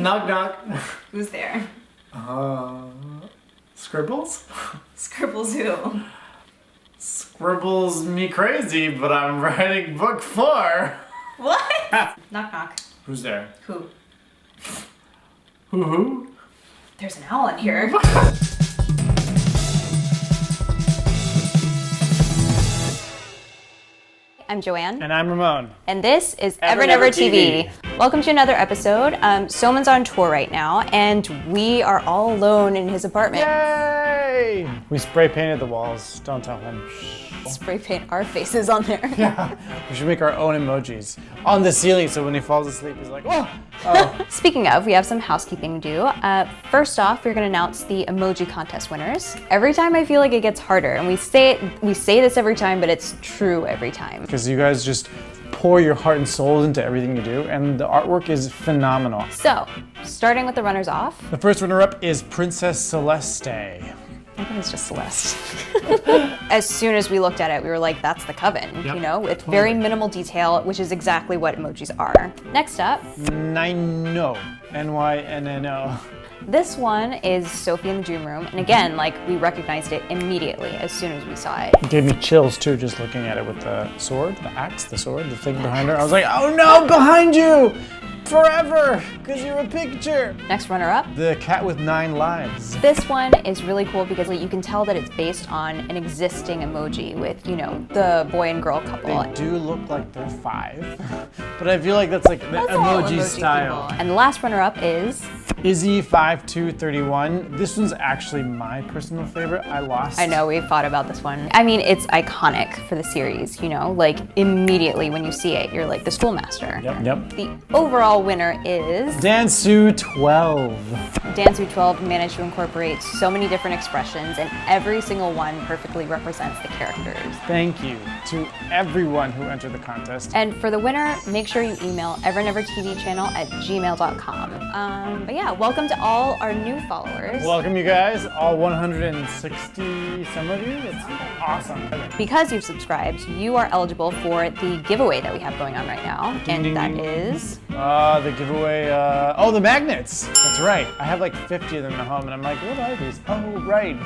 Knock knock. Who's there? Scribbles? Scribbles who? Scribbles me crazy, but I'm writing book 4. What? Knock knock. Who's there? Who? Who? There's an owl in here. I'm JoAnn. And I'm Ramon. And this is EverNever EverNever TV. Welcome to another episode. Soman's on tour right now, and we are all alone in his apartment. Yay! We spray painted the walls. Don't tell him. Spray paint our faces on there. Yeah. We should make our own emojis on the ceiling so when he falls asleep, he's like, oh! Oh. Speaking of, we have some housekeeping to do. First off, we're going to announce the emoji contest winners. Every time I feel like it gets harder, and we say this every time, but it's true every time. Because you guys just pour your heart and soul into everything you do, and the artwork is phenomenal. So, starting with the runners off. The first runner-up is Princess Celeste. I think it's just Celeste. As soon as we looked at it, we were like, that's the coven, Yep, you know, with totally. very minimal detail, which is exactly what emojis are. Next up, Nyno. N-Y-N-N-O. this one is Sophie in the Dream Room. And again, like, we recognized it immediately as soon as we saw it. It gave me chills too, just looking at it with the sword, the axe, the sword, the thing behind her. I was like, oh no, behind you! Forever! Because you're a picture! Next runner-up. The cat with 9 lives. This one is really cool because you can tell that it's based on an existing emoji with, you know, the boy and girl couple. They do look like they're 5, but I feel like that's like the That's all emoji style. people. And the last runner-up is Izzy5231. This one's actually my personal favorite. I lost. I know, we've thought about this one. I mean, it's iconic for the series, you know? Like, immediately when you see it, you're like the schoolmaster. Yep. The overall winner is Dansu12. Dansu12 managed to incorporate so many different expressions, and every single one perfectly represents the characters. Thank you to everyone who entered the contest. And for the winner, make sure you email evernevertvchannel@gmail.com. But yeah, welcome to all our new followers. Welcome you guys, all 160 some of you. That's awesome. Because you've subscribed, you are eligible for the giveaway that we have going on right now. Ding, ding, And that ding. is... The giveaway, oh, the magnets. That's right. I have like 50 of them at home and I'm like, what are these? Oh, right.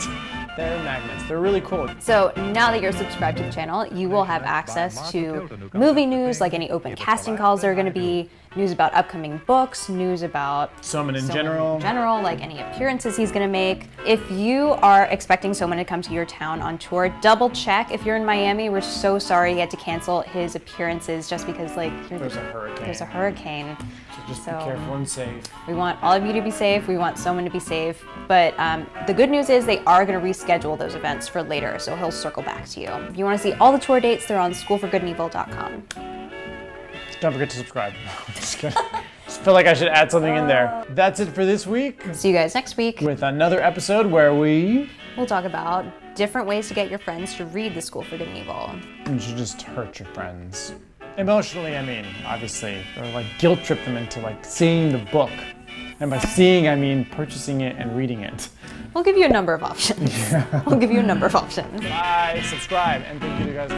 They're magnets. They're really cool. So now that you're subscribed to the channel, you will have access to movie news, like any open casting calls there are going to be, news about upcoming books, news about Soman in Soman general. like any appearances he's going to make. If you are expecting Soman to come to your town on tour, double check. If you're in Miami, we're so sorry he had to cancel his appearances just because like There's a hurricane. there's a hurricane. Just So- be careful and safe. We want all of you to be safe. We want Soman to be safe. But the good news is they are going to reschedule those events for later, so he'll circle back to you. If you want to see all the tour dates, they're on schoolforgoodandevil.com. Don't forget to subscribe. Just kidding. Just feel like I should add something in there. That's it for this week See you guys next week. with another episode where we We'll talk about different ways to get your friends to read The School for Good and Evil. you should just hurt your friends. Emotionally, I mean, obviously. Or like guilt trip them into like seeing the book. And by seeing, I mean purchasing it and reading it. We'll give you a number of options. We'll give you a number of options. Bye, subscribe, and thank you guys for